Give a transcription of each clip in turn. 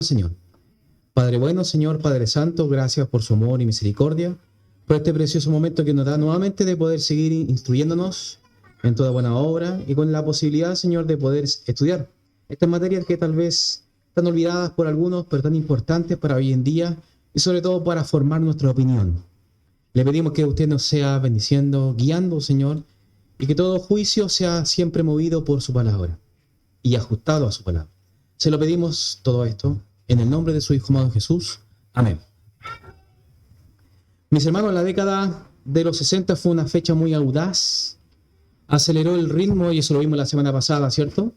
Señor. Padre bueno, Señor, Padre Santo, gracias por su amor y misericordia, por este precioso momento que nos da nuevamente de poder seguir instruyéndonos en toda buena obra y con la posibilidad, Señor, de poder estudiar estas materias que tal vez están olvidadas por algunos, pero tan importantes para hoy en día y sobre todo para formar nuestra opinión. Le pedimos que usted nos sea bendiciendo, guiando, Señor, y que todo juicio sea siempre movido por su palabra y ajustado a su palabra. Se lo pedimos todo esto en el nombre de su Hijo amado Jesús. Amén. Mis hermanos, la década de los 60 fue una fecha muy audaz, aceleró el ritmo, y eso lo vimos la semana pasada, ¿cierto?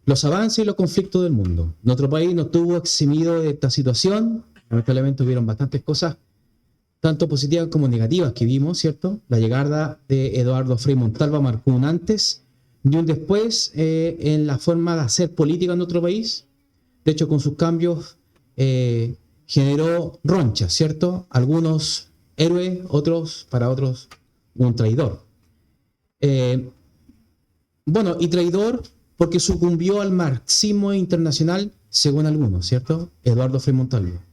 Los avances y los conflictos del mundo. Nuestro país no estuvo eximido de esta situación. Lamentablemente hubieron bastantes cosas, tanto positivas como negativas, que vimos, ¿cierto? La llegada de Eduardo Frei Montalva marcó un antes y un después en la forma de hacer política en nuestro país. De hecho, con sus cambios generó ronchas, ¿cierto? Algunos héroes, para otros, un traidor. Y traidor porque sucumbió al marxismo internacional, según algunos, ¿cierto? Eduardo Frei Montalva.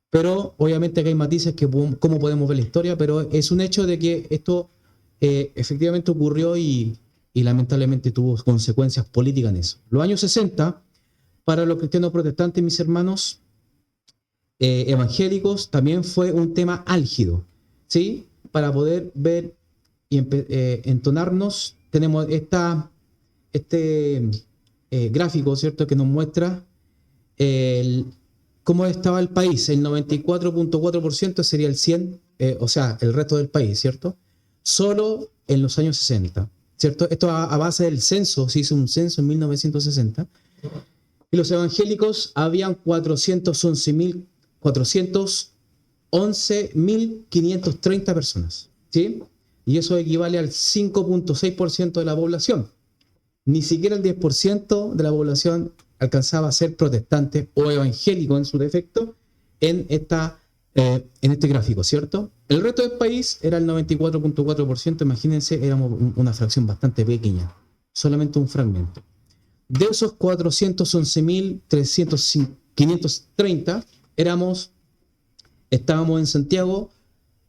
Pero obviamente acá hay matices que cómo podemos ver la historia, pero es un hecho de que esto efectivamente ocurrió y lamentablemente tuvo consecuencias políticas en eso. Los años 60, para los cristianos protestantes, mis hermanos evangélicos, también fue un tema álgido, ¿sí? Para poder ver y entonarnos, tenemos este gráfico, ¿cierto?, que nos muestra cómo estaba el país. El 94.4% sería el 100%, o sea, el resto del país, ¿cierto? Solo en los años 60, ¿cierto? Esto a base del censo, se hizo un censo en 1960, y los evangélicos habían 411.530 personas, ¿sí? Y eso equivale al 5.6% de la población. Ni siquiera el 10% de la población alcanzaba a ser protestante o evangélico en su defecto en este gráfico, ¿cierto? El resto del país era el 94.4%, imagínense, éramos una fracción bastante pequeña, solamente un fragmento. De esos 411.530, estábamos en Santiago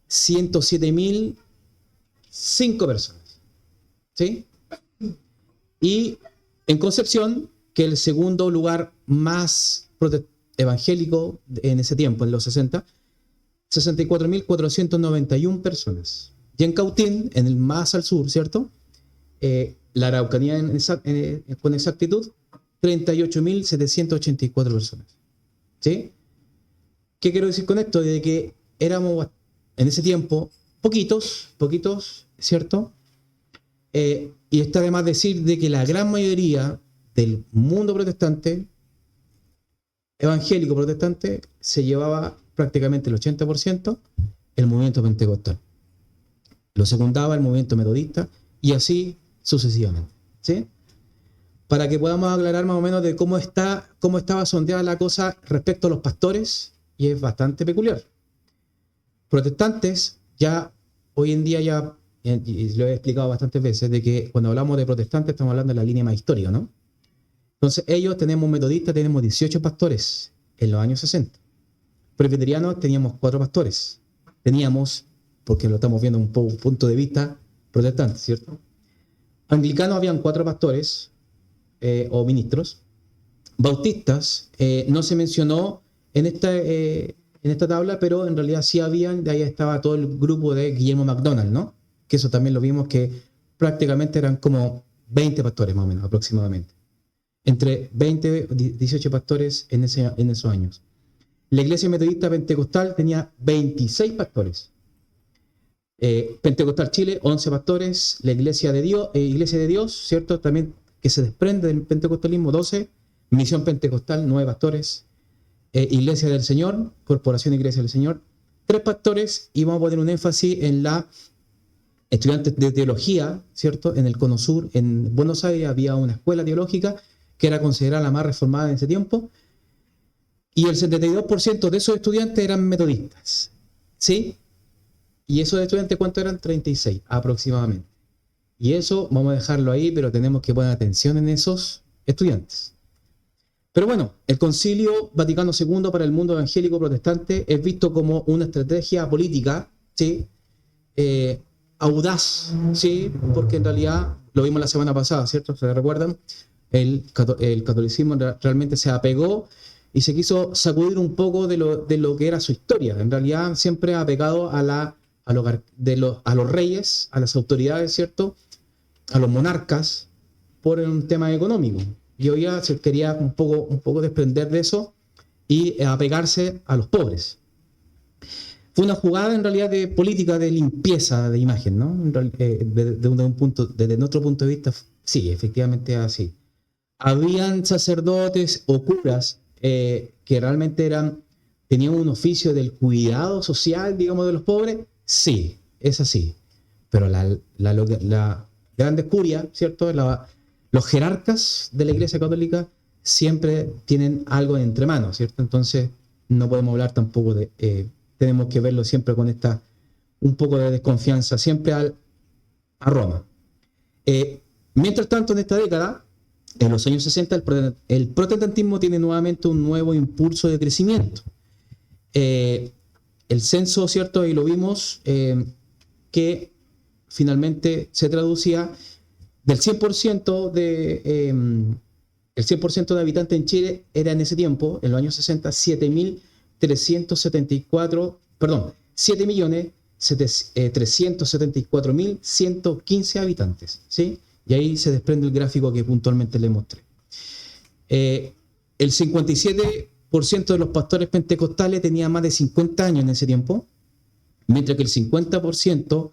107.005 personas, ¿sí? Y en Concepción, que el segundo lugar más evangélico en ese tiempo, en los 60, 64.491 personas. Y en Cautín, en el más al sur, ¿cierto? La Araucanía con exactitud, 38.784 personas. ¿Sí? ¿Qué quiero decir con esto? De que éramos en ese tiempo poquitos, ¿cierto? Y está de más decir de que la gran mayoría del mundo protestante, evangélico protestante, se llevaba prácticamente el 80% el movimiento pentecostal. Lo secundaba el movimiento metodista y así sucesivamente, ¿sí? Para que podamos aclarar más o menos de cómo estaba sondeada la cosa respecto a los pastores, y es bastante peculiar. Protestantes, ya hoy en día y lo he explicado bastantes veces, de que cuando hablamos de protestantes estamos hablando de la línea más histórica, ¿no? Entonces tenemos metodistas, tenemos 18 pastores en los años 60. Presbiterianos teníamos 4 pastores. Porque lo estamos viendo desde un punto de vista protestante, ¿cierto? Anglicanos habían 4 pastores o ministros. Bautistas no se mencionó en esta tabla, pero en realidad sí habían, de ahí estaba todo el grupo de Guillermo MacDonald, ¿no? Que eso también lo vimos, que prácticamente eran como 20 pastores más o menos, aproximadamente. Entre 20 y 18 pastores en esos años. La Iglesia Metodista Pentecostal tenía 26 pastores. Pentecostal Chile, 11 pastores. La Iglesia de Dios, ¿cierto? También que se desprende del pentecostalismo, 12. Misión Pentecostal, 9 pastores. Iglesia del Señor, Corporación Iglesia del Señor, 3 pastores, y vamos a poner un énfasis en la estudiantes de teología, ¿cierto? En el Cono Sur, en Buenos Aires, había una escuela teológica que era considerada la más reformada en ese tiempo, y el 72% de esos estudiantes eran metodistas, ¿sí? Y esos estudiantes, ¿cuántos eran? 36 aproximadamente. Y eso vamos a dejarlo ahí, pero tenemos que poner atención en esos estudiantes. Pero bueno, el Concilio Vaticano II para el mundo evangélico protestante es visto como una estrategia política, ¿sí? Audaz, ¿sí? Porque en realidad, lo vimos la semana pasada, ¿cierto? ¿Se recuerdan? El catolicismo realmente se apegó y se quiso sacudir un poco de lo que era su historia. En realidad siempre ha apegado a los reyes, a las autoridades, ¿cierto? A los monarcas, por un tema económico. Y hoy ya se quería un poco desprender de eso y apegarse a los pobres. Fue una jugada en realidad de política de limpieza de imagen, ¿no? Desde nuestro punto de vista, sí, efectivamente así. Habían sacerdotes o curas que realmente tenían un oficio del cuidado social, digamos, de los pobres. Sí, es así. Pero la grande curia, ¿cierto? Los jerarcas de la Iglesia Católica siempre tienen algo entre manos, ¿cierto? Entonces no podemos hablar tampoco tenemos que verlo siempre con un poco de desconfianza, siempre a Roma. Mientras tanto, en esta década, en los años 60, el protestantismo tiene nuevamente un nuevo impulso de crecimiento. El censo, ¿cierto? Y lo vimos, que finalmente se traducía del 100% el 100% de habitantes en Chile era en ese tiempo, en los años 60, 7.374.115 habitantes, ¿sí? Y ahí se desprende el gráfico que puntualmente le mostré. El 57% de los pastores pentecostales tenía más de 50 años en ese tiempo, mientras que el 50%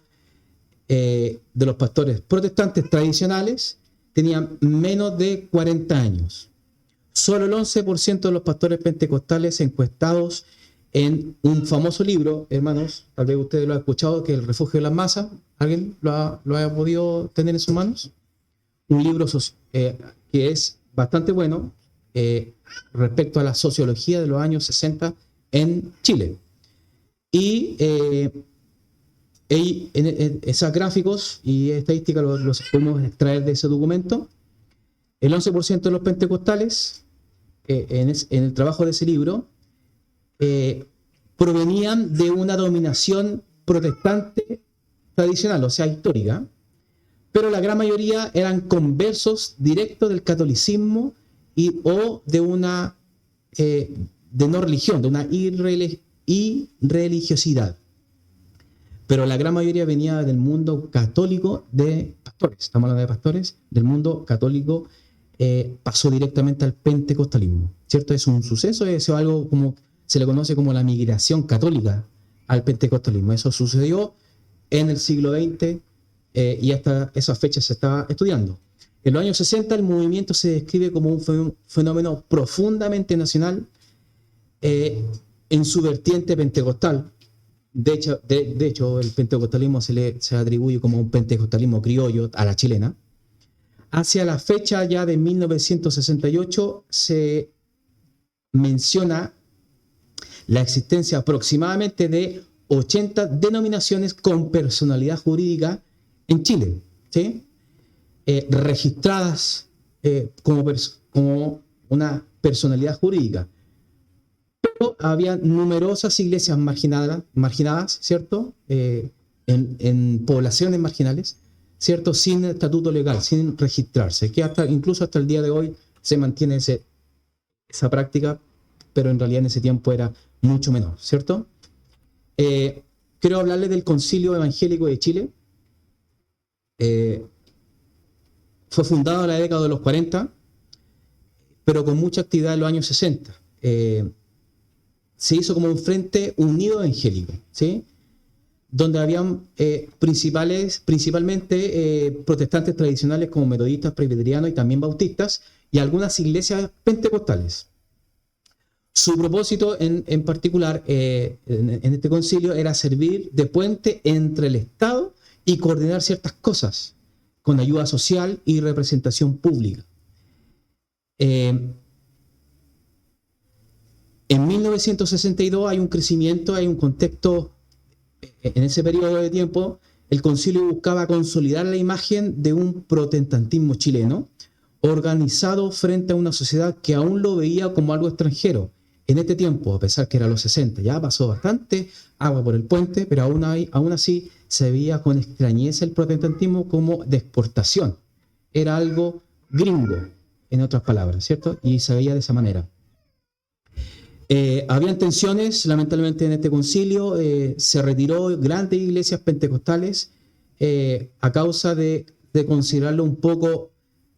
de los pastores protestantes tradicionales tenían menos de 40 años. Solo el 11% de los pastores pentecostales encuestados en un famoso libro, hermanos, tal vez ustedes lo han escuchado, que es El Refugio de las Masas. ¿Alguien lo ha podido tener en sus manos? Un libro que es bastante bueno respecto a la sociología de los años 60 en Chile. Y esos gráficos y estadísticas los podemos extraer de ese documento. El 11% de los pentecostales en el trabajo de ese libro provenían de una dominación protestante tradicional, o sea, histórica, pero la gran mayoría eran conversos directos del catolicismo o de una de no religión, de una irreligiosidad. Pero la gran mayoría venía del mundo católico de pastores, estamos hablando de pastores, del mundo católico, pasó directamente al pentecostalismo, ¿cierto? Es un suceso, es algo como se le conoce como la migración católica al pentecostalismo. Eso sucedió en el siglo XX y hasta esas fechas se estaba estudiando. En los años 60 el movimiento se describe como un fenómeno profundamente nacional en su vertiente pentecostal. De hecho, el pentecostalismo se atribuye como un pentecostalismo criollo a la chilena. Hacia la fecha ya de 1968 se menciona la existencia aproximadamente de 80 denominaciones con personalidad jurídica en Chile, ¿sí? Registradas como una personalidad jurídica. Pero había numerosas iglesias marginadas, ¿cierto? En poblaciones marginales, ¿cierto? Sin estatuto legal, sin registrarse, que incluso hasta el día de hoy se mantiene esa práctica, pero en realidad en ese tiempo era mucho menor, ¿cierto? Quiero hablarles del Concilio Evangélico de Chile. Fue fundado en la década de los 40, pero con mucha actividad en los años 60. Se hizo como un frente unido evangélico, ¿sí? Donde habían principalmente protestantes tradicionales como metodistas, presbiterianos y también bautistas, y algunas iglesias pentecostales. Su propósito en particular en este concilio era servir de puente entre el Estado y coordinar ciertas cosas con ayuda social y representación pública. En 1962 hay un crecimiento, hay un contexto. En ese periodo de tiempo, el concilio buscaba consolidar la imagen de un protestantismo chileno, organizado frente a una sociedad que aún lo veía como algo extranjero. En este tiempo, a pesar que era los 60, ya pasó bastante agua por el puente, pero aún así se veía con extrañeza el protestantismo como de exportación. Era algo gringo, en otras palabras, ¿cierto? Y se veía de esa manera. Habían tensiones, lamentablemente, en este concilio. Se retiró grandes iglesias pentecostales a causa de considerarlo un poco,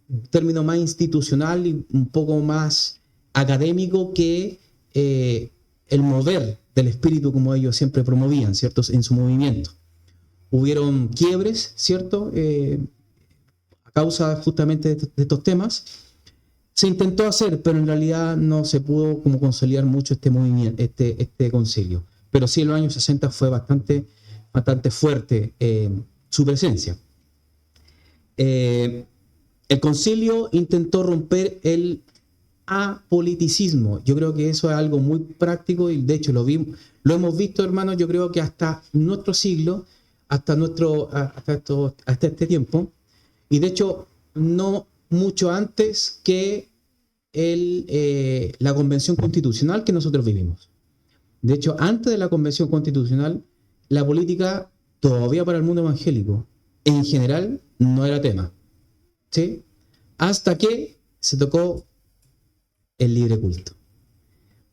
un término más institucional y un poco más académico que el mover del espíritu como ellos siempre promovían, ¿cierto? En su movimiento. Hubieron quiebres, ¿cierto? A causa justamente de estos temas. Se intentó hacer, pero en realidad no se pudo como consolidar mucho este movimiento, este concilio. Pero sí en los años 60 fue bastante fuerte su presencia. El concilio intentó romper el apoliticismo. Yo creo que eso es algo muy práctico y de hecho lo hemos visto, hermanos, yo creo que hasta nuestro siglo, hasta este tiempo, y de hecho no mucho antes que la Convención Constitucional que nosotros vivimos. De hecho, antes de la Convención Constitucional, la política todavía para el mundo evangélico en general no era tema, ¿sí? Hasta que se tocó el libre culto.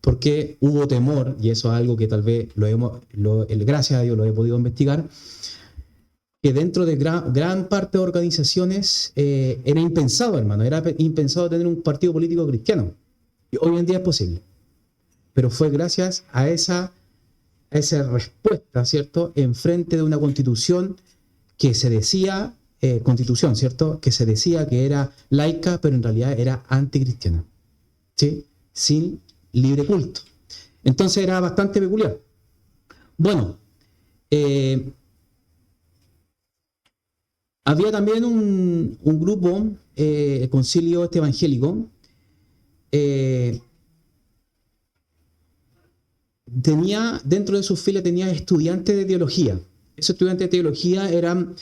Porque hubo temor, y eso es algo que tal vez gracias a Dios lo he podido investigar, que dentro de gran parte de organizaciones era impensado, hermano, era impensado tener un partido político cristiano. Y hoy en día es posible. Pero fue gracias a esa respuesta, ¿cierto?, en frente de una constitución que se decía, ¿cierto?, que se decía que era laica, pero en realidad era anticristiana, ¿sí?, sin libre culto. Entonces era bastante peculiar. Bueno, había también un grupo, el concilio evangélico, dentro de sus filas tenía estudiantes de teología. Esos estudiantes de teología eran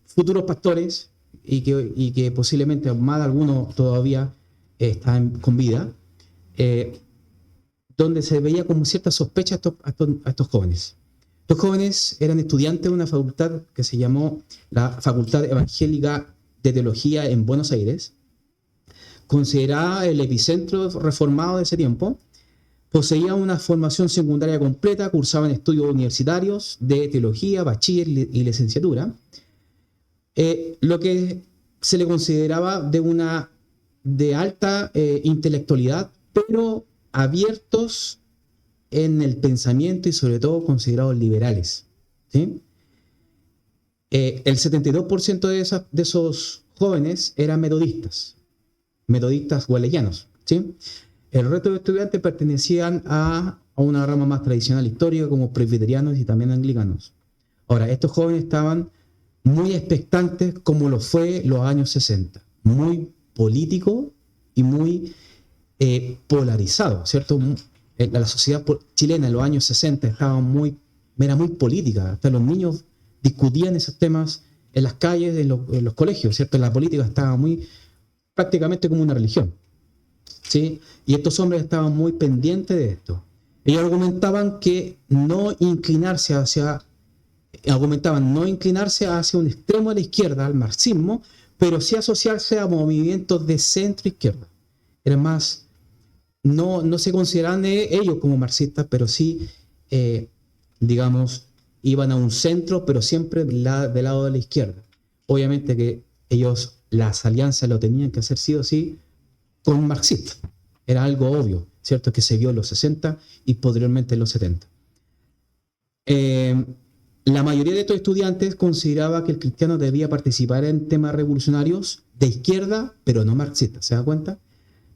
futuros pastores y que posiblemente más de algunos todavía están con vida, donde se veía como cierta sospecha a estos jóvenes. Estos jóvenes eran estudiantes de una facultad que se llamó la Facultad Evangélica de Teología en Buenos Aires, considerada el epicentro reformado de ese tiempo. Poseían una formación secundaria completa, cursaban estudios universitarios de teología, bachiller y licenciatura, lo que se le consideraba de alta intelectualidad, pero abiertos en el pensamiento y sobre todo considerados liberales, ¿sí? El 72% de esos jóvenes eran metodistas wesleyanos, ¿sí? El resto de estudiantes pertenecían a una rama más tradicional histórica como presbiterianos y también anglicanos. Ahora, estos jóvenes estaban muy expectantes como lo fue los años 60, muy político y muy polarizado, ¿cierto? La sociedad chilena en los años 60 era muy política, hasta los niños discutían esos temas en las calles, en los colegios, ¿cierto? La política estaba prácticamente como una religión, ¿sí? Y estos hombres estaban muy pendientes de esto. Ellos argumentaban no inclinarse hacia un extremo de la izquierda, al marxismo, pero sí asociarse a movimientos de centro-izquierda. Eran más, no se consideraban ellos como marxistas, pero sí, digamos, iban a un centro, pero siempre del lado de la izquierda. Obviamente que ellos, las alianzas lo tenían que hacer sí o sí con marxistas. Era algo obvio, ¿cierto?, que se vio en los 60 y posteriormente en los 70. La mayoría de estos estudiantes consideraba que el cristiano debía participar en temas revolucionarios de izquierda, pero no marxistas, ¿se da cuenta?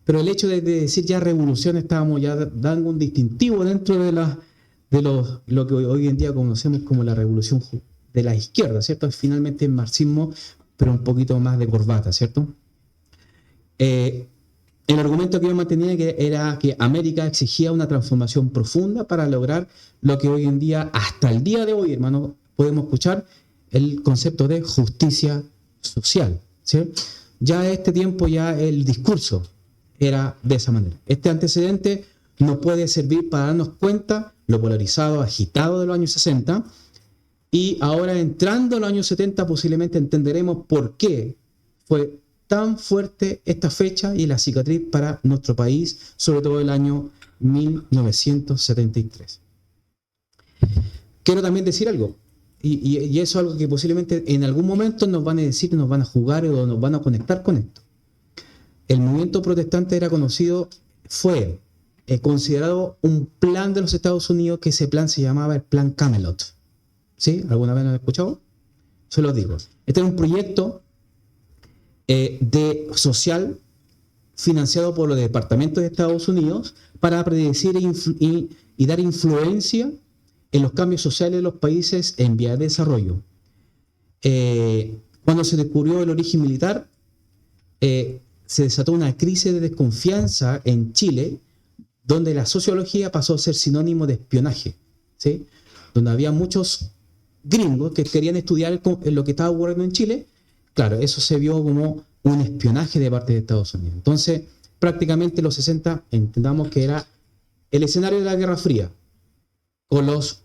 Pero el hecho de decir ya revolución, estábamos ya dando un distintivo dentro de lo que hoy en día conocemos como la revolución de la izquierda, ¿cierto? Finalmente el marxismo, pero un poquito más de corbata, ¿cierto? El argumento que yo mantenía era que América exigía una transformación profunda para lograr lo que hoy en día, hasta el día de hoy, hermano, podemos escuchar el concepto de justicia social, ¿sí? Ya este tiempo, ya el discurso era de esa manera. Este antecedente nos puede servir para darnos cuenta lo polarizado, agitado de los años 60, y ahora entrando a los años 70 posiblemente entenderemos por qué fue tan fuerte esta fecha y la cicatriz para nuestro país, sobre todo el año 1973. Quiero también decir algo, y eso es algo que posiblemente en algún momento nos van a decir, nos van a jugar o nos van a conectar con esto. El movimiento protestante era conocido, fue considerado un plan de los Estados Unidos, que ese plan se llamaba el Plan Camelot. ¿Sí? ¿Alguna vez lo han escuchado? Se los digo. Este era un proyecto social financiado por los departamentos de Estados Unidos para predecir y dar influencia en los cambios sociales de los países en vías de desarrollo. Cuando se descubrió el origen militar, se desató una crisis de desconfianza en Chile, donde la sociología pasó a ser sinónimo de espionaje, ¿sí? Donde había muchos gringos que querían estudiar lo que estaba ocurriendo en Chile. Claro, eso se vio como un espionaje de parte de Estados Unidos. Entonces, prácticamente los 60, entendamos que era el escenario de la Guerra Fría, con los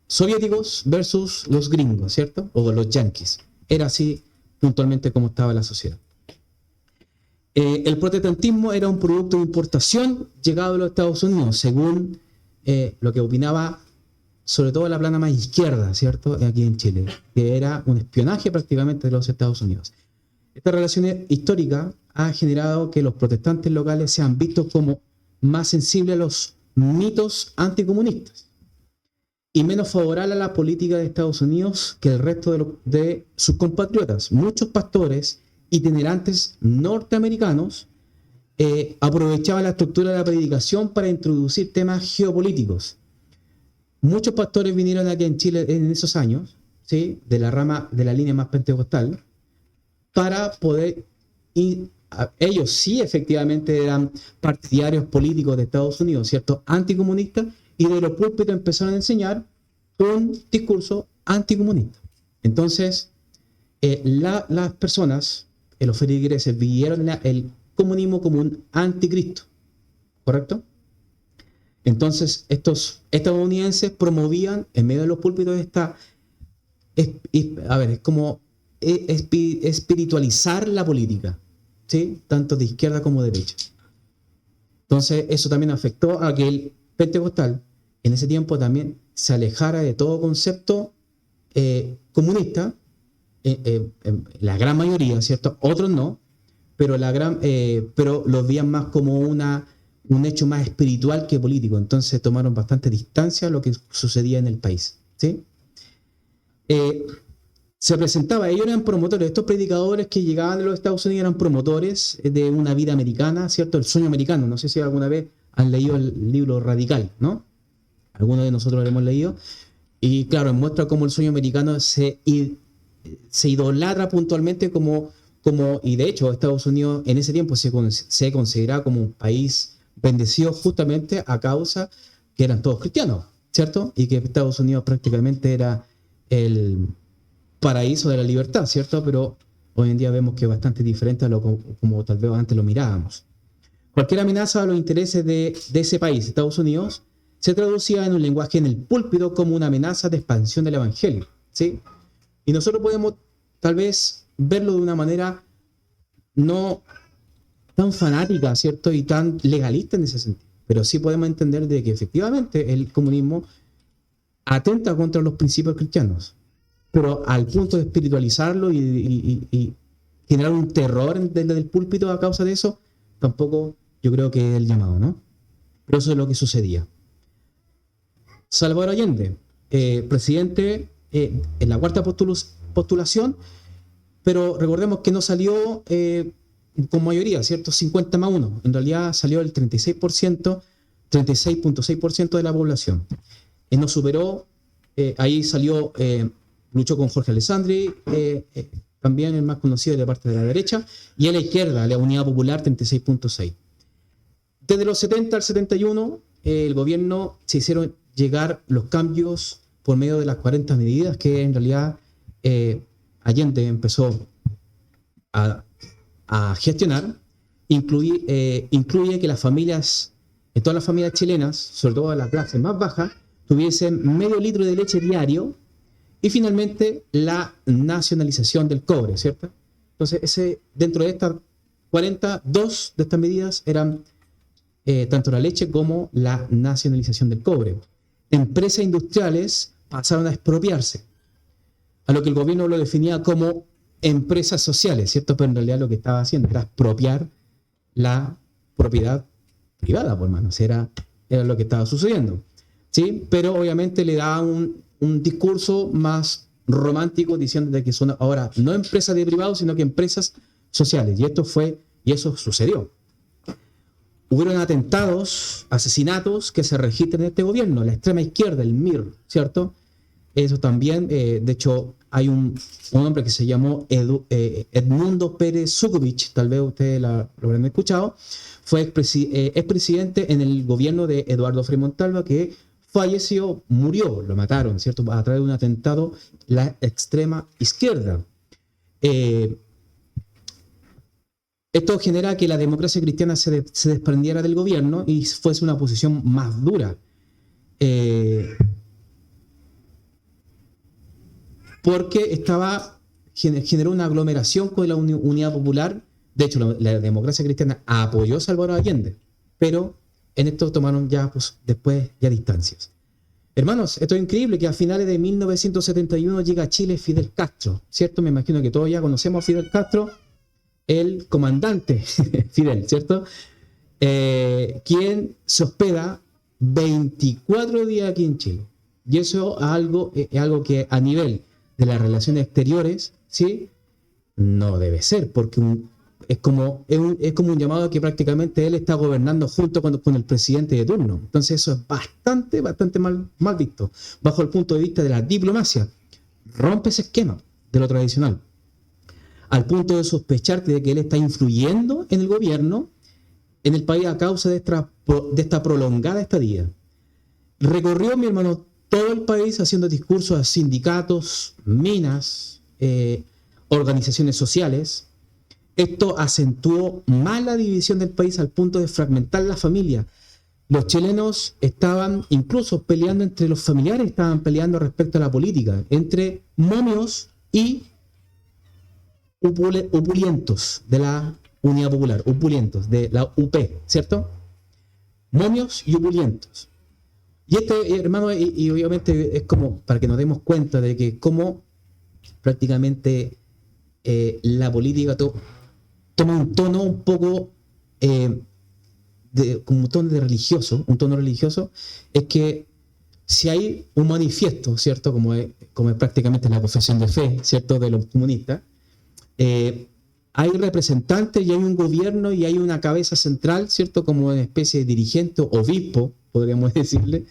soviéticos versus los gringos, ¿cierto? O los yanquis. Era así puntualmente como estaba la sociedad. El protestantismo era un producto de importación llegado a los Estados Unidos, según lo que opinaba sobre todo la plana más izquierda, ¿cierto? Aquí en Chile, que era un espionaje prácticamente de los Estados Unidos. Esta relación histórica ha generado que los protestantes locales sean vistos como más sensibles a los mitos anticomunistas y menos favorables a la política de Estados Unidos que el resto de sus compatriotas. Muchos pastores itinerantes norteamericanos aprovechaban la estructura de la predicación para introducir temas geopolíticos. Muchos pastores vinieron aquí en Chile en esos años, ¿sí? De la rama, de la línea más pentecostal, para poder, ellos sí efectivamente eran partidarios políticos de Estados Unidos, ¿cierto? Anticomunistas, y de los púlpitos empezaron a enseñar un discurso anticomunista. Entonces, las personas, los feligreses, vieron el comunismo como un anticristo, ¿correcto? Entonces, estos estadounidenses promovían en medio de los púlpitos es como espiritualizar la política, ¿sí? Tanto de izquierda como de derecha. Entonces, eso también afectó a que el pentecostal en ese tiempo también se alejara de todo concepto comunista, la gran mayoría, ¿cierto? Otros no, pero pero los veían más como un hecho más espiritual que político. Entonces tomaron bastante distancia a lo que sucedía en el país, ¿sí? Se presentaba, ellos eran promotores, estos predicadores que llegaban de los Estados Unidos eran promotores de una vida americana, ¿cierto? El sueño americano. No sé si alguna vez han leído el libro Radical, ¿no? Algunos de nosotros lo hemos leído. Y claro, muestra cómo el sueño americano se idolatra puntualmente y de hecho Estados Unidos en ese tiempo se consideraba como un país bendecido justamente a causa que eran todos cristianos, ¿cierto? Y que Estados Unidos prácticamente era el paraíso de la libertad, ¿cierto? Pero hoy en día vemos que es bastante diferente a como tal vez antes lo mirábamos. Cualquier amenaza a los intereses de ese país, Estados Unidos, se traducía en un lenguaje en el púlpito como una amenaza de expansión del evangelio, ¿sí? Y nosotros podemos tal vez verlo de una manera no tan fanática, ¿cierto? Y tan legalista en ese sentido. Pero sí podemos entender de que efectivamente el comunismo atenta contra los principios cristianos. Pero al punto de espiritualizarlo y generar un terror desde el púlpito a causa de eso, tampoco yo creo que es el llamado, ¿no? Pero eso es lo que sucedía. Salvador Allende, presidente en la cuarta postulación, pero recordemos que no salió con mayoría, ¿cierto? 50+1. En realidad salió el 36.6% de la población. No superó, ahí salió, luchó con Jorge Alessandri, también el más conocido de la parte de la derecha, y a la izquierda, la Unidad Popular, 36.6. Desde los 70 al 71, el gobierno se hicieron llegar los cambios por medio de las 40 medidas que en realidad Allende empezó a, a gestionar incluye que las familias, todas las familias chilenas, sobre todo las clases más bajas, tuviesen medio litro de leche diario y finalmente la nacionalización del cobre, ¿cierto? Entonces, dentro de estas 42 de estas medidas eran tanto la leche como la nacionalización del cobre. Empresas industriales pasaron a expropiarse, a lo que el gobierno lo definía como empresas sociales, ¿cierto? Pero en realidad lo que estaba haciendo era expropiar la propiedad privada, por manos, era lo que estaba sucediendo, ¿sí? Pero obviamente le da un discurso más romántico diciendo de que son ahora no empresas de privados, sino que empresas sociales, y eso sucedió. Hubieron atentados, asesinatos que se registran en este gobierno, la extrema izquierda, el MIR, ¿cierto? Eso también, de hecho, hay un hombre que se llamó Edmundo Pérez Sukovich, tal vez ustedes lo habrán escuchado, fue expresidente en el gobierno de Eduardo Frei Montalva, que falleció, murió, lo mataron, ¿cierto? A través de un atentado, la extrema izquierda. Esto genera que la democracia cristiana se desprendiera del gobierno y fuese una posición más dura. Porque generó una aglomeración con la Unidad Popular. De hecho, la democracia cristiana apoyó a Salvador Allende, pero en esto tomaron ya, pues, después ya distancias. Hermanos, esto es increíble que a finales de 1971 llega a Chile Fidel Castro, ¿cierto? Me imagino que todos ya conocemos a Fidel Castro, el comandante Fidel, ¿cierto? Quien se hospeda 24 días aquí en Chile. Y eso es algo que a nivel de las relaciones exteriores, ¿sí? No debe ser, porque es como un llamado que prácticamente él está gobernando junto con el presidente de turno. Entonces eso es bastante mal visto. Bajo el punto de vista de la diplomacia, rompe ese esquema de lo tradicional, al punto de sospecharte de que él está influyendo en el gobierno, en el país a causa de esta prolongada estadía. Recorrió, mi hermano, todo el país haciendo discursos a sindicatos, minas, organizaciones sociales. Esto acentuó más la división del país al punto de fragmentar la familia. Los chilenos estaban incluso peleando entre los familiares, estaban peleando respecto a la política, entre momios y opulentos de la Unidad Popular, opulentos de la UP, ¿cierto? Momios y opulentos. Y hermano, y obviamente es como para que nos demos cuenta de que cómo prácticamente la política toma un tono un poco como un tono religioso, es que si hay un manifiesto, ¿cierto? Como es prácticamente la confesión de fe, ¿cierto? De los comunistas, hay representantes y hay un gobierno y hay una cabeza central, ¿cierto? Como una especie de dirigente, obispo, podríamos decirle.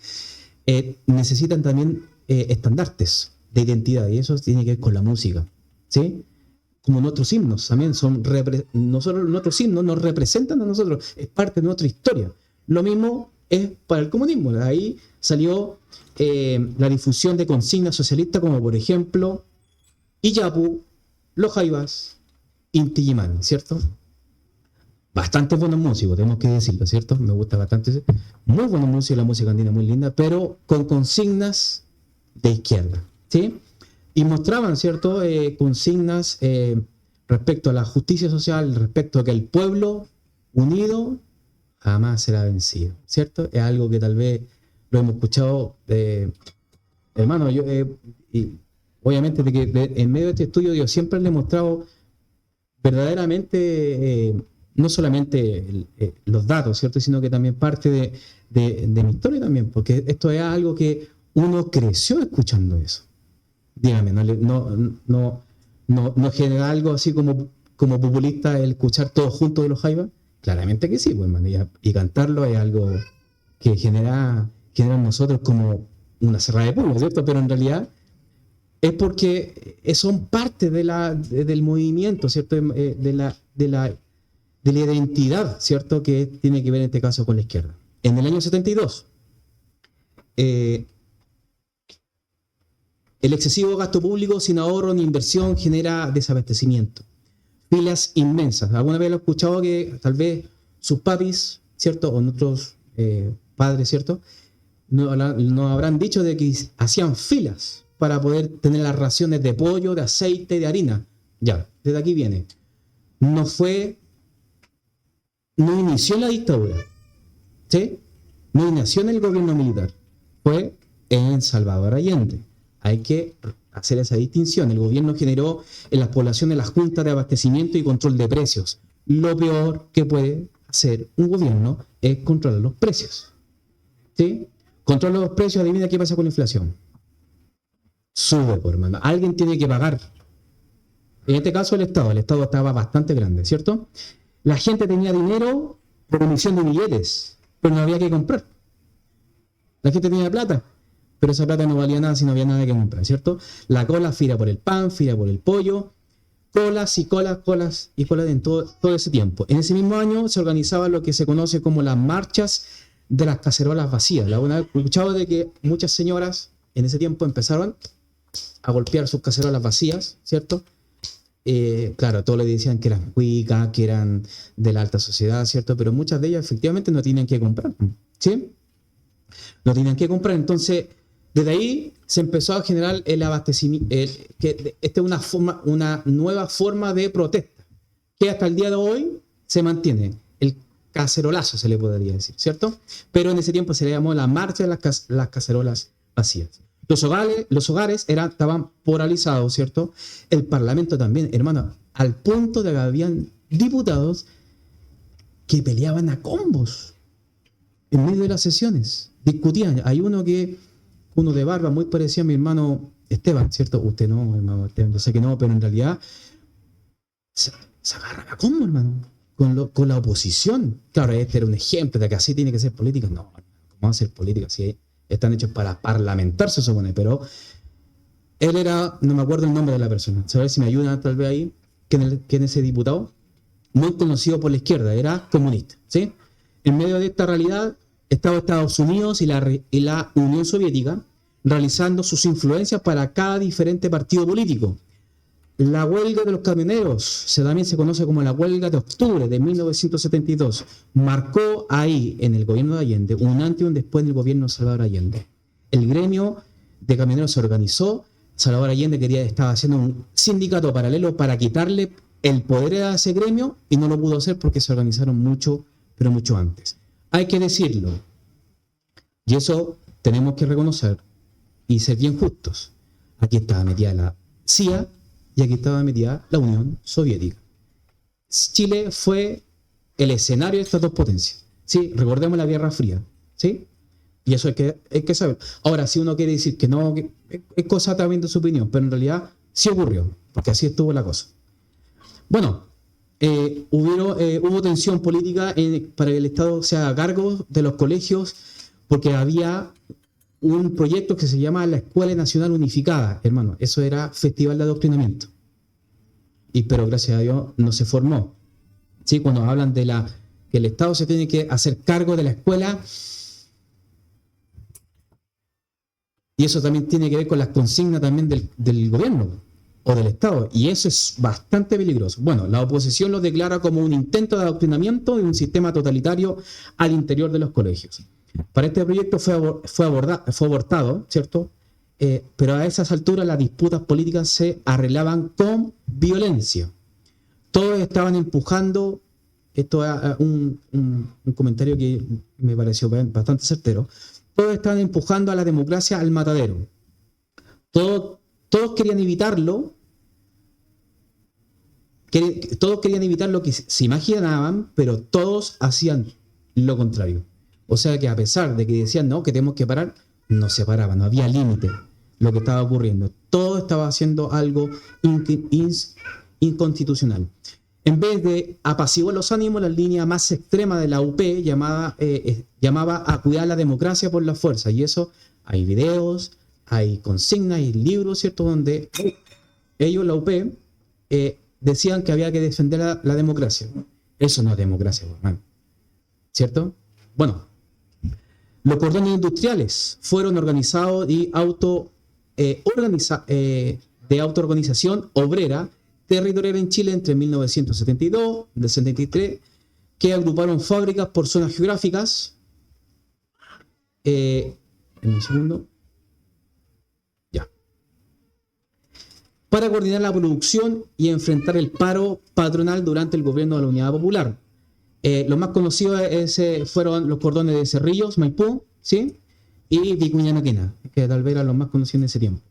Necesitan también estandartes de identidad, y eso tiene que ver con la música, ¿sí? Como nuestros himnos también nuestros himnos nos representan a nosotros, es parte de nuestra historia. Lo mismo es para el comunismo. De ahí salió la difusión de consignas socialistas como por ejemplo Iyapu, Los Jaivas, Inti Illimani, ¿cierto? Bastante buenos músicos, tenemos que decirlo, ¿cierto? Me gusta bastante. Muy buenos músicos, la música andina muy linda, pero con consignas de izquierda, ¿sí? Y mostraban, ¿cierto? Consignas respecto a la justicia social, respecto a que el pueblo unido jamás será vencido, ¿cierto? Es algo que tal vez lo hemos escuchado, hermano, y obviamente en medio de este estudio yo siempre le he mostrado verdaderamente no solamente los datos, ¿cierto? Sino que también parte de mi historia también, porque esto es algo que uno creció escuchando eso. Dígame, no genera algo así como populista el escuchar todos juntos de Los Jaivas. Claramente que sí, pues, hermano, y cantarlo es algo que genera en nosotros como una cerrada de puños, ¿cierto? Pero en realidad es porque son parte del movimiento, ¿cierto? De la identidad, ¿cierto? Que tiene que ver en este caso con la izquierda. En el año 72, el excesivo gasto público sin ahorro ni inversión genera desabastecimiento. filas inmensas. ¿Alguna vez lo he escuchado que tal vez sus papis, ¿cierto? O nuestros padres, ¿cierto? No habrán dicho de que hacían filas para poder tener las raciones de pollo, de aceite, de harina. Ya, desde aquí viene. No inició la dictadura, ¿sí? No inició en el gobierno militar, fue en Salvador Allende. Hay que hacer esa distinción. El gobierno generó en las poblaciones las juntas de abastecimiento y control de precios. Lo peor que puede hacer un gobierno es controlar los precios, ¿sí? Controla los precios, adivina qué pasa con la inflación. Sube, por hermano. Alguien tiene que pagar. En este caso el Estado estaba bastante grande, ¿cierto? La gente tenía dinero por emisión de billetes, pero no había que comprar. La gente tenía plata, pero esa plata no valía nada si no había nada que comprar, ¿cierto? La cola, fila por el pan, fila por el pollo, colas y colas en todo ese tiempo. En ese mismo año se organizaba lo que se conoce como las marchas de las cacerolas vacías. Alguna vez he escuchado de que muchas señoras en ese tiempo empezaron a golpear sus cacerolas vacías, ¿cierto? Claro, todos le decían que eran cuicas, que eran de la alta sociedad, ¿cierto? Pero muchas de ellas efectivamente no tenían que comprar, ¿sí? No tenían que comprar. Entonces, desde ahí se empezó a generar el abastecimiento, que esta es una nueva forma de protesta, que hasta el día de hoy se mantiene. El cacerolazo se le podría decir, ¿cierto? Pero en ese tiempo se le llamó la marcha de las cacerolas vacías. Los hogares estaban polarizados, ¿cierto? El Parlamento también, hermano, al punto de que habían diputados que peleaban a combos en medio de las sesiones. Discutían. Hay uno de barba, muy parecido a mi hermano Esteban, ¿cierto? Usted no, hermano Esteban, yo sé que no, pero en realidad se agarran a combo, hermano, con la oposición. Claro, este era un ejemplo de que así tiene que ser política. No, ¿cómo va a ser política si están hechos para parlamentar, se supone? Pero él era, no me acuerdo el nombre de la persona, a ver si me ayuda tal vez ahí, que en ese diputado, muy conocido por la izquierda, era comunista, ¿sí? En medio de esta realidad estaba Estados Unidos y la Unión Soviética realizando sus influencias para cada diferente partido político. La huelga de los camioneros, también se conoce como la huelga de octubre de 1972, marcó ahí, en el gobierno de Allende, un antes y un después del gobierno de Salvador Allende. El gremio de camioneros se organizó. Salvador Allende estaba haciendo un sindicato paralelo para quitarle el poder a ese gremio y no lo pudo hacer porque se organizaron mucho, pero mucho antes. Hay que decirlo, y eso tenemos que reconocer y ser bien justos. Aquí estaba metida la CIA y aquí estaba metida la Unión Soviética. Chile fue el escenario de estas dos potencias, ¿sí? Recordemos la Guerra Fría, ¿sí? Y eso hay que saber. Ahora, si uno quiere decir que no, que es cosa también de su opinión, pero en realidad sí ocurrió, porque así estuvo la cosa. Bueno, hubo tensión política para que el Estado se haga cargo de los colegios, porque había un proyecto que se llama la Escuela Nacional Unificada, hermano. Eso era festival de adoctrinamiento. Pero gracias a Dios no se formó. ¿Sí? Cuando hablan de que el Estado se tiene que hacer cargo de la escuela, y eso también tiene que ver con las consignas también del gobierno o del Estado, y eso es bastante peligroso. Bueno, la oposición lo declara como un intento de adoctrinamiento de un sistema totalitario al interior de los colegios. Para este proyecto fue abortado, ¿cierto? Pero a esas alturas las disputas políticas se arreglaban con violencia. Todos estaban empujando, esto es un comentario que me pareció bastante certero, todos estaban empujando a la democracia al matadero. Todos querían evitarlo, todos querían evitar lo que se imaginaban, pero todos hacían lo contrario. O sea que a pesar de que decían no, que tenemos que parar, no se paraba, no había límite lo que estaba ocurriendo. Todo estaba haciendo algo inconstitucional. En vez de apaciguar los ánimos, la línea más extrema de la UP llamaba a cuidar la democracia por la fuerza. Y eso, hay videos, hay consignas, hay libros, ¿cierto? Donde ellos, la UP, decían que había que defender la democracia. Eso no es democracia, hermano. ¿Cierto? Bueno, los cordones industriales fueron organizados y de autoorganización obrera territorial en Chile entre 1972 y 73, que agruparon fábricas por zonas geográficas. En un segundo. Ya. Para coordinar la producción y enfrentar el paro patronal durante el gobierno de la Unidad Popular. Los más conocidos fueron los cordones de Cerrillos, Maipú, ¿sí? Y Vicuña Maquena, que tal vez eran los más conocidos en ese tiempo.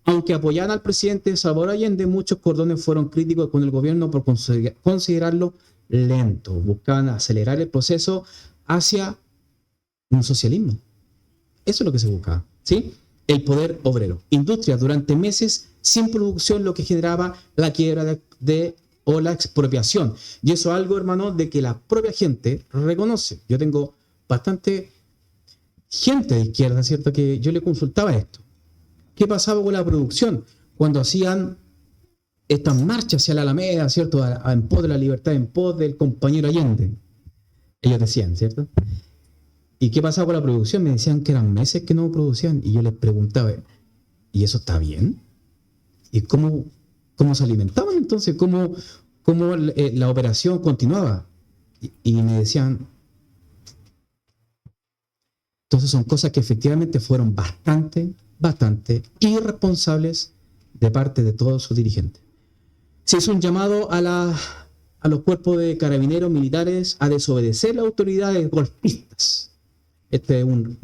Aunque apoyaban al presidente Salvador Allende, muchos cordones fueron críticos con el gobierno por considerarlo lento. Buscaban acelerar el proceso hacia un socialismo. Eso es lo que se buscaba, ¿sí? El poder obrero. Industria durante meses sin producción, lo que generaba la quiebra o la expropiación. Y eso es algo, hermano, de que la propia gente reconoce. Yo tengo bastante gente de izquierda, ¿cierto? Que yo le consultaba esto. ¿Qué pasaba con la producción? Cuando hacían estas marchas hacia la Alameda, ¿cierto? En pos de la libertad, en pos del compañero Allende. Ellos decían, ¿cierto? ¿Y qué pasaba con la producción? Me decían que eran meses que no producían. Y yo les preguntaba, ¿y eso está bien? ¿Y cómo se alimentaban entonces? ¿Cómo la operación continuaba? Y me decían... Entonces son cosas que efectivamente fueron bastante irresponsables de parte de todos sus dirigentes. Se hizo un llamado a los cuerpos de carabineros militares a desobedecer las autoridades golpistas.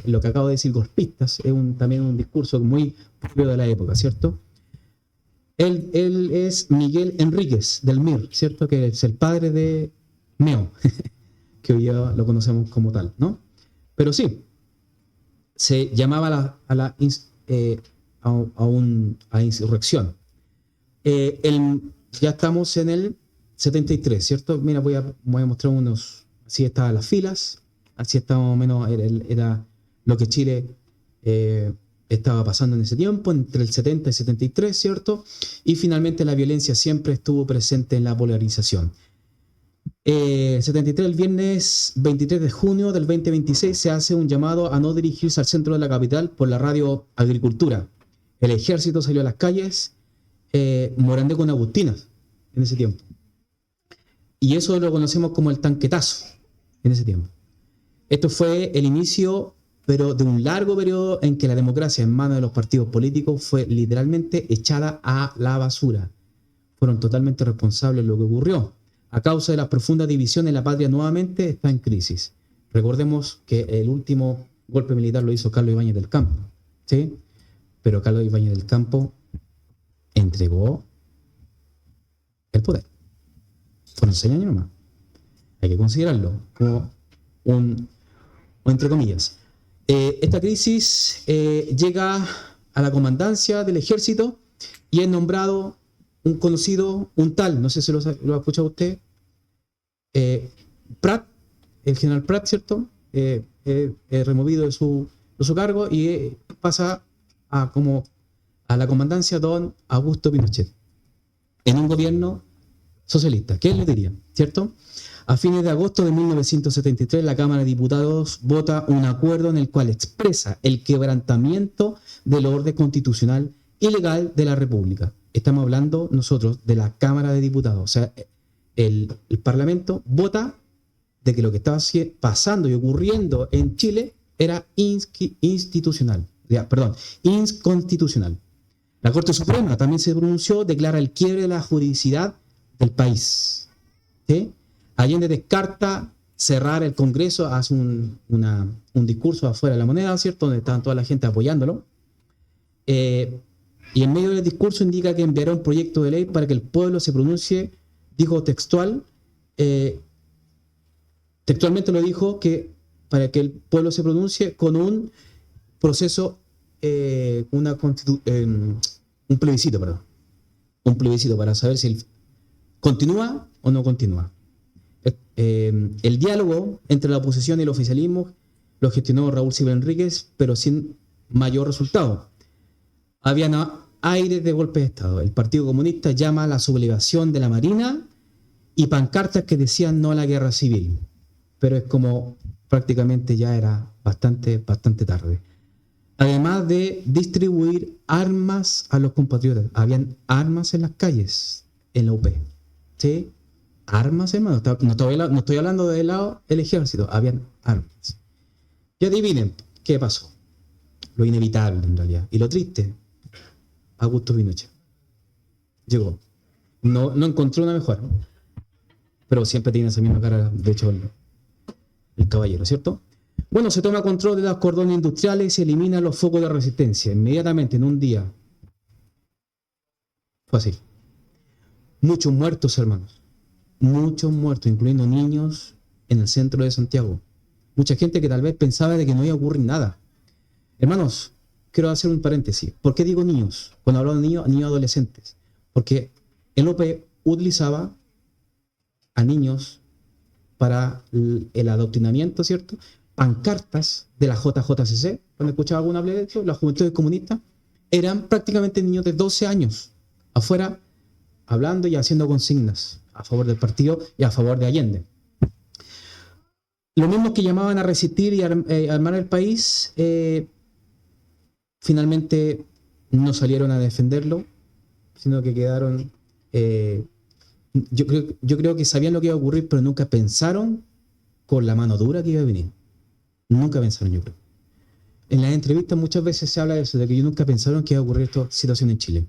Lo que acabo de decir, golpistas, es también un discurso muy propio de la época, ¿cierto? Él es Miguel Enríquez del MIR, ¿cierto? Que es el padre de Meo, que hoy ya lo conocemos como tal, ¿no? Pero sí, se llamaba a insurrección. Ya estamos en el 73, ¿cierto? Mira, voy a mostrar unos, así estaban las filas, así estaba más o menos, era lo que Chile estaba pasando en ese tiempo, entre el 70 y 73, ¿cierto? Y finalmente la violencia siempre estuvo presente en la polarización. 73, el viernes 23 de junio del 2026, se hace un llamado a no dirigirse al centro de la capital por la radio Agricultura. El ejército salió a las calles, Morandé con Agustinas en ese tiempo. Y eso lo conocemos como el tanquetazo en ese tiempo. Esto fue el inicio, pero de un largo periodo en que la democracia en manos de los partidos políticos fue literalmente echada a la basura. Fueron totalmente responsables de lo que ocurrió. A causa de las profundas divisiones, la patria nuevamente está en crisis. Recordemos que el último golpe militar lo hizo Carlos Ibáñez del Campo, ¿sí? Pero Carlos Ibáñez del Campo entregó el poder. Fueron 6 años nomás. Hay que considerarlo como entre comillas. Esta crisis llega a la comandancia del ejército y es nombrado un conocido, un tal, no sé si lo ha escuchado usted, Prat, el general Prat, ¿cierto? Removido de su cargo y pasa a la comandancia don Augusto Pinochet, en un gobierno socialista. ¿Qué le diría? ¿Cierto? A fines de agosto de 1973, la Cámara de Diputados vota un acuerdo en el cual expresa el quebrantamiento del orden constitucional y legal de la República. Estamos hablando nosotros de la Cámara de Diputados. O sea, el Parlamento vota de que lo que estaba pasando y ocurriendo en Chile era inconstitucional. La Corte Suprema también se pronunció, declara el quiebre de la juridicidad del país. ¿Sí? Allende descarta cerrar el Congreso, hace un discurso afuera de la Moneda, ¿cierto? Donde estaban toda la gente apoyándolo. Y en medio del discurso indica que enviará un proyecto de ley para que el pueblo se pronuncie, dijo textualmente lo dijo, que para que el pueblo se pronuncie con un proceso, un plebiscito, un plebiscito para saber si continúa o no continúa. El diálogo entre la oposición y el oficialismo lo gestionó Raúl Silva Enríquez, pero sin mayor resultado. Habían aires de golpe de Estado. El Partido Comunista llama a la sublevación de la Marina y pancartas que decían no a la guerra civil. Pero es como prácticamente ya era bastante tarde. Además de distribuir armas a los compatriotas. Habían armas en las calles. en la UP. ¿Sí? Armas, hermano. No estoy hablando del lado del ejército, habían armas. Y adivinen, ¿qué pasó? Lo inevitable en realidad. Y lo triste, Augusto Pinochet. Llegó. No encontró una mejor. Pero siempre tiene esa misma cara, de hecho, el caballero, ¿cierto? Bueno, se toma control de los cordones industriales y se eliminan los focos de resistencia. Inmediatamente, en un día. Fue así. Muchos muertos, hermanos. Muchos muertos, incluyendo niños en el centro de Santiago. Mucha gente que tal vez pensaba de que no iba a ocurrir nada. Hermanos, quiero hacer un paréntesis. ¿Por qué digo niños? Cuando hablo de niños adolescentes. Porque el OPE utilizaba a niños para el adoctrinamiento, ¿cierto? Pancartas de la JJCC, cuando escuchaba alguna hablar de eso, las juventudes comunistas, eran prácticamente niños de 12 años, afuera, hablando y haciendo consignas a favor del partido y a favor de Allende. Los mismos que llamaban a resistir y armar el país, finalmente no salieron a defenderlo, sino que quedaron... Yo creo que sabían lo que iba a ocurrir, pero nunca pensaron con la mano dura que iba a venir. Nunca pensaron, yo creo. En las entrevistas muchas veces se habla de eso, de que ellos nunca pensaron que iba a ocurrir esta situación en Chile.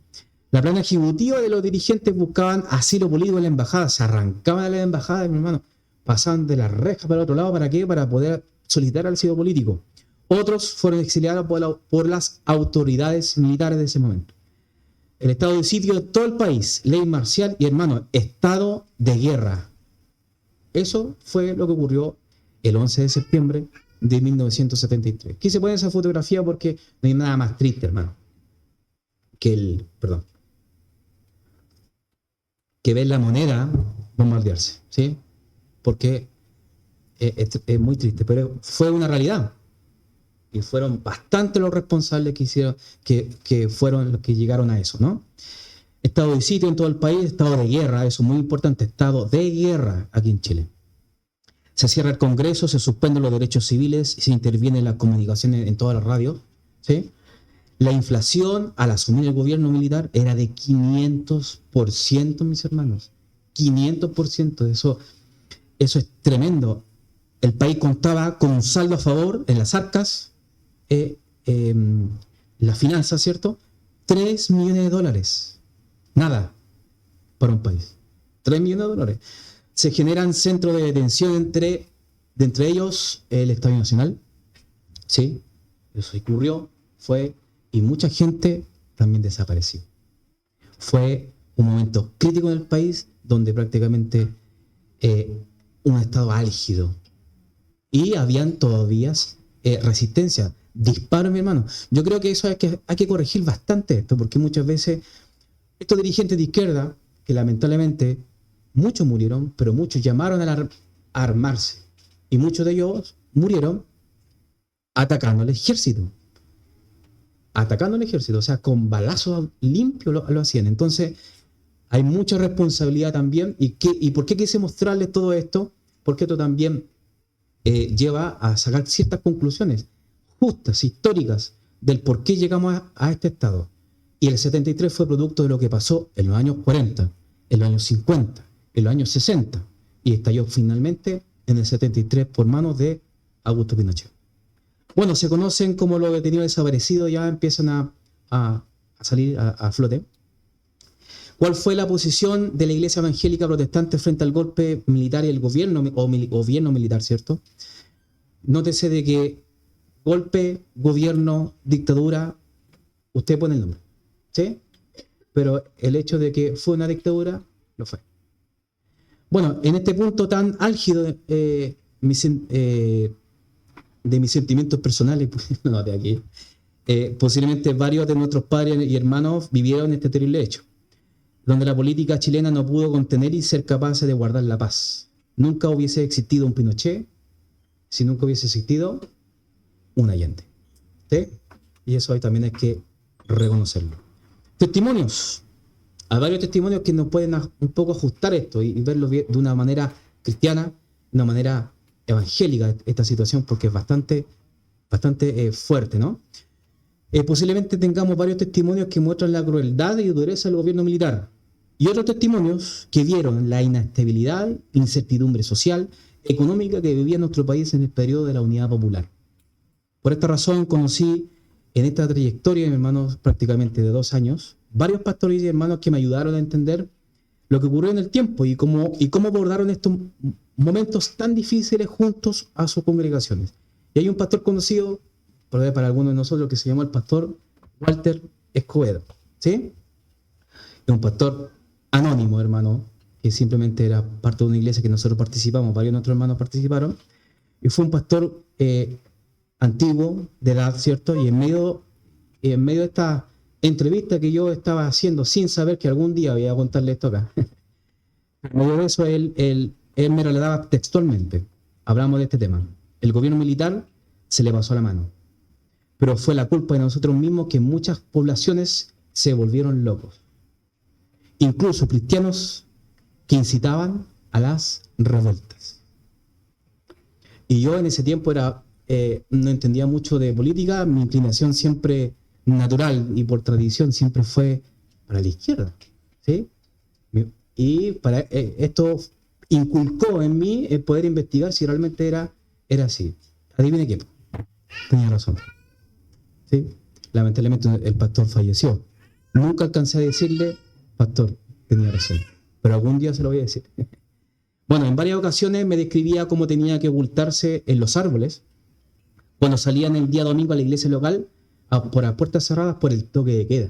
La plana ejecutiva de los dirigentes buscaban asilo político en la embajada, se arrancaban de la embajada, mi hermano, pasaban de la reja para el otro lado, ¿para qué? Para poder solicitar asilo político. Otros fueron exiliados por las autoridades militares de ese momento. El estado de sitio de todo el país, ley marcial y, hermano, estado de guerra. Eso fue lo que ocurrió el 11 de septiembre de 1973. Quise poner esa fotografía porque no hay nada más triste, hermano, que ver la moneda bombardearse, ¿sí? Porque es muy triste, pero fue una realidad. Y fueron bastante los responsables que hicieron, que fueron los que llegaron a eso, ¿no? Estado de sitio en todo el país, estado de guerra, eso es muy importante, estado de guerra aquí en Chile. Se cierra el Congreso, se suspenden los derechos civiles y se interviene en las comunicaciones en todas las radios, ¿sí? La inflación al asumir el gobierno militar era de 500%, mis hermanos. 500%, eso es tremendo. El país contaba con un saldo a favor en las arcas, la finanza, ¿cierto? 3 millones de dólares. Nada para un país. 3 millones de dólares. Se generan centros de detención entre ellos el Estadio Nacional. Sí, eso ocurrió, y mucha gente también desapareció. Fue un momento crítico en el país donde prácticamente un estado álgido. Y habían todavía resistencia. Disparo, mi hermano. Yo creo que eso hay que corregir bastante esto, porque muchas veces estos dirigentes de izquierda, que lamentablemente muchos murieron, pero muchos llamaron a armarse. Y muchos de ellos murieron atacando al ejército. Atacando al ejército, o sea, con balazos limpios lo hacían. Entonces, hay mucha responsabilidad también. ¿Y por qué quise mostrarles todo esto? Porque esto también lleva a sacar ciertas conclusiones justas, históricas, del por qué llegamos a este estado. Y el 73 fue producto de lo que pasó en los años 40, en los años 50, en los años 60, y estalló finalmente en el 73 por manos de Augusto Pinochet. Bueno, se conocen como los detenidos desaparecidos, ya empiezan a salir a flote. ¿Cuál fue la posición de la Iglesia Evangélica Protestante frente al golpe militar y el gobierno, gobierno militar, ¿cierto? Nótese de que golpe, gobierno, dictadura, usted pone el nombre, ¿sí? Pero el hecho de que fue una dictadura, lo fue. Bueno, en este punto tan álgido de mis sentimientos personales, no, de aquí, posiblemente varios de nuestros padres y hermanos vivieron este terrible hecho, donde la política chilena no pudo contener y ser capaz de guardar la paz. Nunca hubiese existido un Pinochet si nunca hubiese existido un Allende. ¿Sí? Y eso ahí también hay que reconocerlo. Testimonios. Hay varios testimonios que nos pueden un poco ajustar esto y verlo de una manera cristiana, de una manera evangélica esta situación, porque es bastante fuerte, ¿no? Posiblemente tengamos varios testimonios que muestran la crueldad y dureza del gobierno militar y otros testimonios que vieron la inestabilidad, incertidumbre social, económica que vivía nuestro país en el periodo de la Unidad Popular. Por esta razón conocí en esta trayectoria, mi hermano, prácticamente de 2 años, varios pastores y hermanos que me ayudaron a entender lo que ocurrió en el tiempo y cómo abordaron estos momentos tan difíciles juntos a sus congregaciones. Y hay un pastor conocido, para algunos de nosotros, que se llamó el pastor Walter Escobedo, ¿sí? Es un pastor anónimo, hermano, que simplemente era parte de una iglesia que nosotros participamos, varios de nuestros hermanos participaron, y fue un pastor antiguo, de edad, ¿cierto? Y en medio de esta entrevista que yo estaba haciendo sin saber que algún día voy a contarle esto acá, en medio de eso él me relataba textualmente, hablamos de este tema, el gobierno militar se le pasó la mano, pero fue la culpa de nosotros mismos que muchas poblaciones se volvieron locos, incluso cristianos que incitaban a las revueltas. Y yo en ese tiempo no entendía mucho de política, mi inclinación siempre natural y por tradición siempre fue para la izquierda, ¿sí? Y esto inculcó en mí el poder investigar si realmente era así. Adivine qué, tenía razón, ¿sí? Lamentablemente el pastor falleció. Nunca alcancé a decirle, pastor, tenía razón, pero algún día se lo voy a decir. Bueno, en varias ocasiones me describía cómo tenía que ocultarse en los árboles cuando salían el día domingo a la iglesia local por las puertas cerradas por el toque de queda,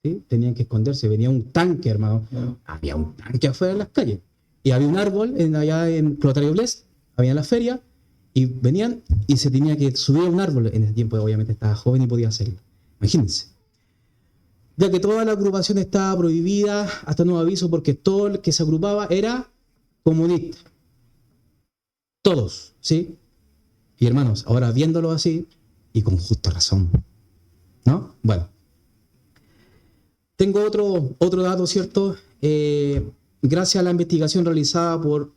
¿sí? Tenían que esconderse, venía un tanque, hermano. Había un tanque afuera en las calles. Y había un árbol allá en Clotario Bles, había en la feria, y venían y se tenía que subir a un árbol. En ese tiempo obviamente estaba joven y podía hacerlo. Imagínense. Ya que toda la agrupación estaba prohibida hasta nuevo aviso porque todo el que se agrupaba era comunista. Todos, ¿sí? Y hermanos, ahora viéndolo así, y con justa razón, ¿no? Bueno. Tengo otro dato, ¿cierto? Gracias a la investigación realizada por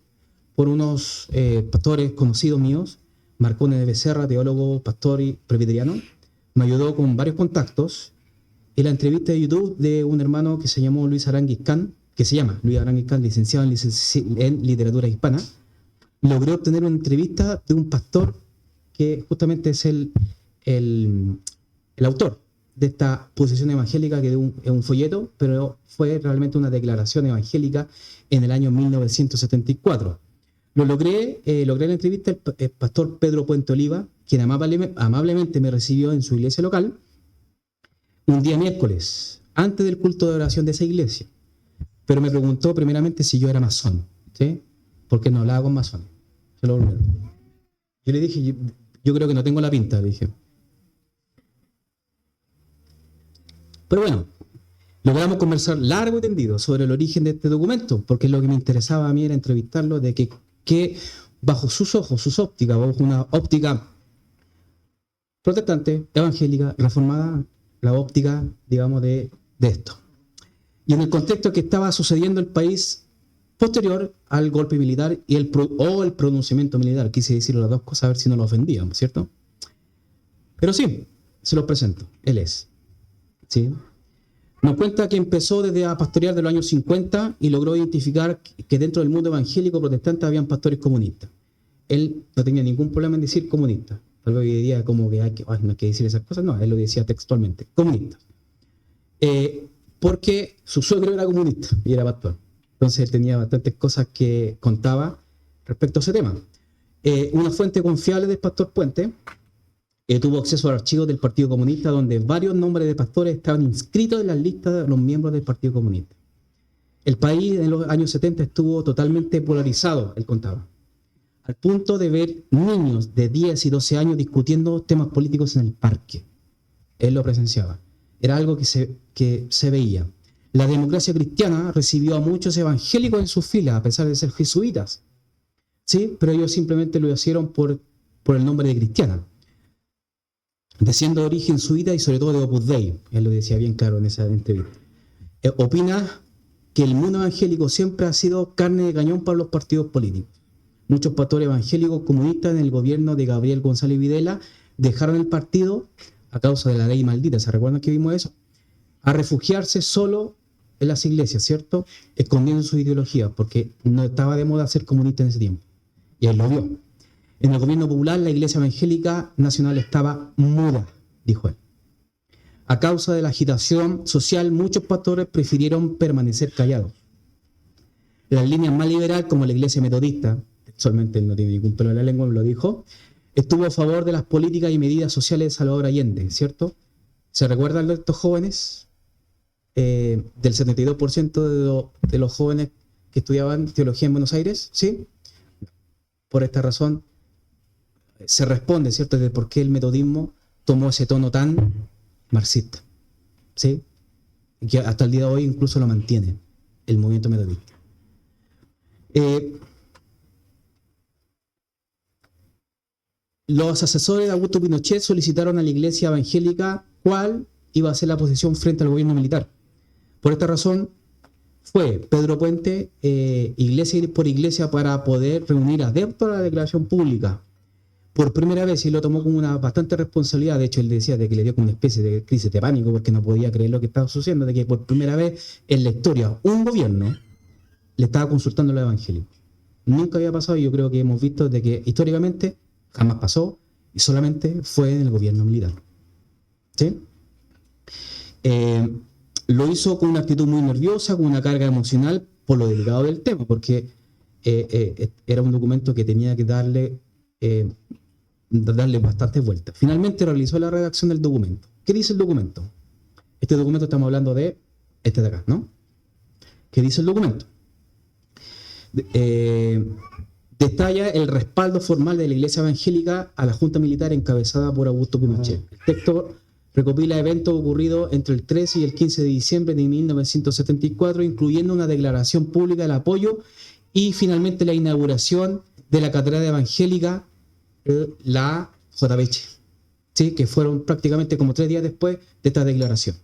unos pastores conocidos míos, Marcone de Becerra, teólogo, pastor y presbiteriano, me ayudó con varios contactos. En la entrevista de YouTube de un hermano que se llama Luis Aranguizcán, licenciado en literatura hispana, logré obtener una entrevista de un pastor que justamente es el autor de esta posición evangélica, que es un folleto, pero fue realmente una declaración evangélica en el año 1974. Logré la entrevista el pastor Pedro Puente Oliva, quien amablemente me recibió en su iglesia local un día miércoles, antes del culto de oración de esa iglesia. Pero me preguntó primeramente si yo era masón, ¿sí? Porque no hablaba con masones. Yo le dije, yo creo que no tengo la pinta, le dije. Pero bueno, logramos conversar largo y tendido sobre el origen de este documento, porque lo que me interesaba a mí era entrevistarlo de que bajo sus ojos, sus ópticas, bajo una óptica protestante, evangélica, reformada, la óptica, digamos, de esto. Y en el contexto que estaba sucediendo el país posterior al golpe militar y el pronunciamiento militar, quise decir las dos cosas a ver si no lo ofendíamos, ¿cierto? Pero sí, se los presento, él es. ¿Sí? Nos cuenta que empezó desde a pastorear de los años 50 y logró identificar que dentro del mundo evangélico protestante habían pastores comunistas. Él no tenía ningún problema en decir comunista. Tal vez hoy día como que no hay que decir esas cosas, no, él lo decía textualmente, comunistas. Porque su suegro era comunista y era pastor. Entonces él tenía bastantes cosas que contaba respecto a ese tema. Una fuente confiable del pastor Puente tuvo acceso a archivos del Partido Comunista donde varios nombres de pastores estaban inscritos en las listas de los miembros del Partido Comunista. El país en los años 70 estuvo totalmente polarizado, él contaba, al punto de ver niños de 10 y 12 años discutiendo temas políticos en el parque. Él lo presenciaba. Era algo que se veía. La democracia cristiana recibió a muchos evangélicos en sus filas, a pesar de ser jesuitas. ¿Sí? Pero ellos simplemente lo hicieron por el nombre de cristiana. Siendo de origen suita y sobre todo de Opus Dei. Él lo decía bien claro en esa entrevista. Opina que el mundo evangélico siempre ha sido carne de cañón para los partidos políticos. Muchos pastores evangélicos comunistas en el gobierno de Gabriel González Videla dejaron el partido a causa de la ley maldita. ¿Se recuerdan que vimos eso? A refugiarse solo en las iglesias, ¿cierto? Escondiendo su ideología, porque no estaba de moda ser comunista en ese tiempo. Y él lo vio. En el gobierno popular, la Iglesia Evangélica Nacional estaba muda, dijo él. A causa de la agitación social, muchos pastores prefirieron permanecer callados. Las líneas más liberales, como la Iglesia Metodista, textualmente él no tiene ningún pelo en la lengua, me lo dijo, estuvo a favor de las políticas y medidas sociales de Salvador Allende, ¿cierto? ¿Se recuerdan de estos jóvenes? Del 72% de los jóvenes que estudiaban teología en Buenos Aires, ¿sí? Por esta razón se responde, ¿cierto?, de por qué el metodismo tomó ese tono tan marxista, ¿sí? Y que hasta el día de hoy incluso lo mantiene el movimiento metodista. Los asesores de Augusto Pinochet solicitaron a la Iglesia Evangélica cuál iba a ser la posición frente al gobierno militar. Por esta razón fue Pedro Puente, iglesia por iglesia, para poder reunir adeptos a la declaración pública. Por primera vez, y lo tomó como una bastante responsabilidad. De hecho, él decía de que le dio como una especie de crisis de pánico porque no podía creer lo que estaba sucediendo, de que por primera vez en la historia un gobierno le estaba consultando a los evangélicos. Nunca había pasado, y yo creo que hemos visto de que históricamente jamás pasó y solamente fue en el gobierno militar. ¿Sí? Lo hizo con una actitud muy nerviosa, con una carga emocional por lo delicado del tema, porque era un documento que tenía que darle bastantes vueltas. Finalmente realizó la redacción del documento. ¿Qué dice el documento? Este documento estamos hablando de este de acá, ¿no? ¿Qué dice el documento? Detalla el respaldo formal de la Iglesia Evangélica a la Junta Militar encabezada por Augusto Pinochet. El texto recopila eventos ocurridos entre el 13 y el 15 de diciembre de 1974, incluyendo una declaración pública del apoyo y finalmente la inauguración de la Catedral Evangélica, la JBH, ¿sí? Que fueron prácticamente como 3 días después de esta declaración.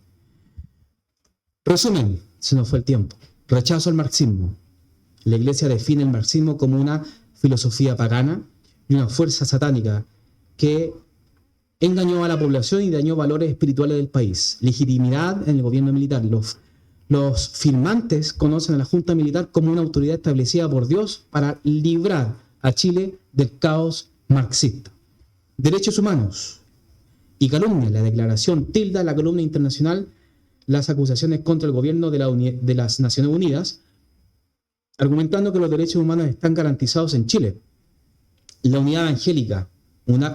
Resumen, se nos fue el tiempo. Rechazo al marxismo. La Iglesia define el marxismo como una filosofía pagana y una fuerza satánica que engañó a la población y dañó valores espirituales del país. Legitimidad en el gobierno militar. Los firmantes conocen a la Junta Militar como una autoridad establecida por Dios para librar a Chile del caos marxista. Derechos humanos y calumnia. La declaración tilda la calumnia internacional las acusaciones contra el gobierno de las Naciones Unidas, argumentando que los derechos humanos están garantizados en Chile. La unidad evangélica.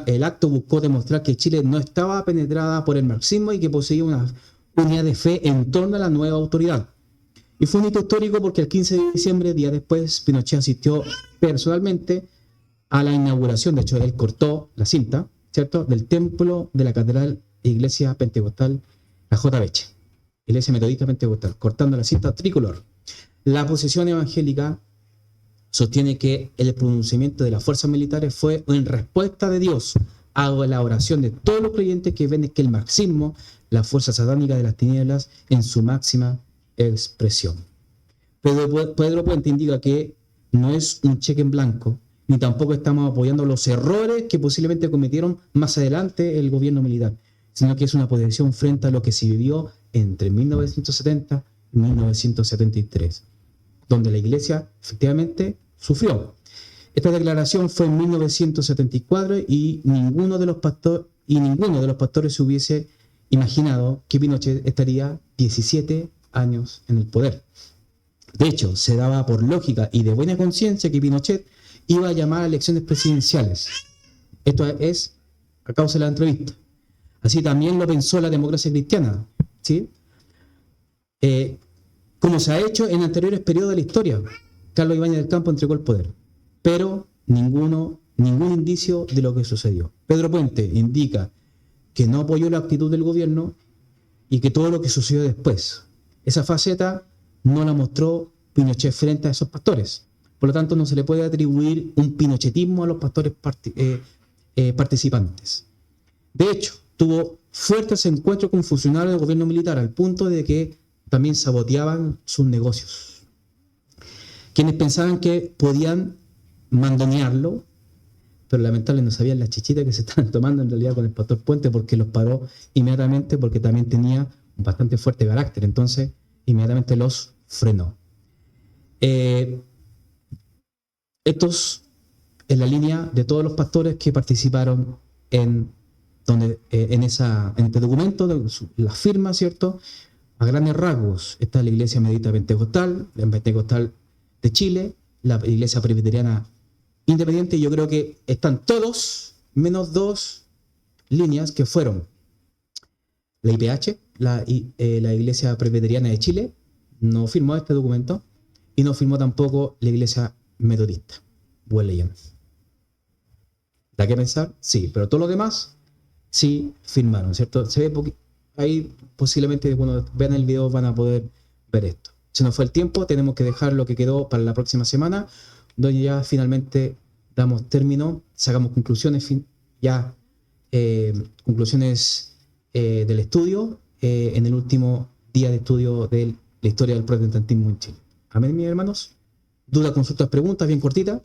El acto buscó demostrar que Chile no estaba penetrada por el marxismo y que poseía una unidad de fe en torno a la nueva autoridad. Y fue un hito histórico porque el 15 de diciembre, día después, Pinochet asistió personalmente a la inauguración. De hecho, él cortó la cinta, ¿cierto?, del templo de la Catedral Iglesia Pentecostal, la JBH, Iglesia Metodista Pentecostal, cortando la cinta tricolor. La posición evangélica sostiene que el pronunciamiento de las fuerzas militares fue en respuesta de Dios a la oración de todos los creyentes que ven que el marxismo, la fuerza satánica de las tinieblas, en su máxima expresión. Pedro Puente indica que no es un cheque en blanco, ni tampoco estamos apoyando los errores que posiblemente cometieron más adelante el gobierno militar, sino que es una posición frente a lo que se vivió entre 1970 y 1973. Donde la Iglesia efectivamente sufrió. Esta declaración fue en 1974 y ninguno de los pastores se hubiese imaginado que Pinochet estaría 17 años en el poder. De hecho, se daba por lógica y de buena conciencia que Pinochet iba a llamar a elecciones presidenciales. Esto es a causa de la entrevista. Así también lo pensó la democracia cristiana, ¿sí? Como se ha hecho en anteriores periodos de la historia. Carlos Ibáñez del Campo entregó el poder, pero ningún indicio de lo que sucedió. Pedro Puente indica que no apoyó la actitud del gobierno y que todo lo que sucedió después, esa faceta no la mostró Pinochet frente a esos pastores. Por lo tanto, no se le puede atribuir un pinochetismo a los pastores participantes. De hecho, tuvo fuertes encuentros con funcionarios del gobierno militar al punto de que también saboteaban sus negocios. Quienes pensaban que podían mandonearlo, pero lamentablemente no sabían las chichitas que se estaban tomando en realidad con el pastor Puente, porque los paró inmediatamente, porque también tenía un bastante fuerte carácter. Entonces inmediatamente los frenó. Estos es la línea de todos los pastores que participaron en este documento, las firmas, ¿cierto? A grandes rasgos, está la Iglesia Metodista Pentecostal, la Pentecostal de Chile, la Iglesia Presbiteriana Independiente, y yo creo que están todos, menos dos líneas que fueron la IPH, la Iglesia Presbiteriana de Chile, no firmó este documento, y no firmó tampoco la Iglesia Metodista, Wesleyan. ¿Da que pensar? Sí, pero todos los demás sí firmaron, ¿cierto? Se ve ahí posiblemente cuando vean el video van a poder ver esto. Se nos fue el tiempo, tenemos que dejar lo que quedó para la próxima semana, donde ya finalmente damos término, sacamos conclusiones, conclusiones del estudio en el último día de estudio de la historia del protestantismo en Chile. Amén, mis hermanos. Dudas, consultas, preguntas, bien cortita.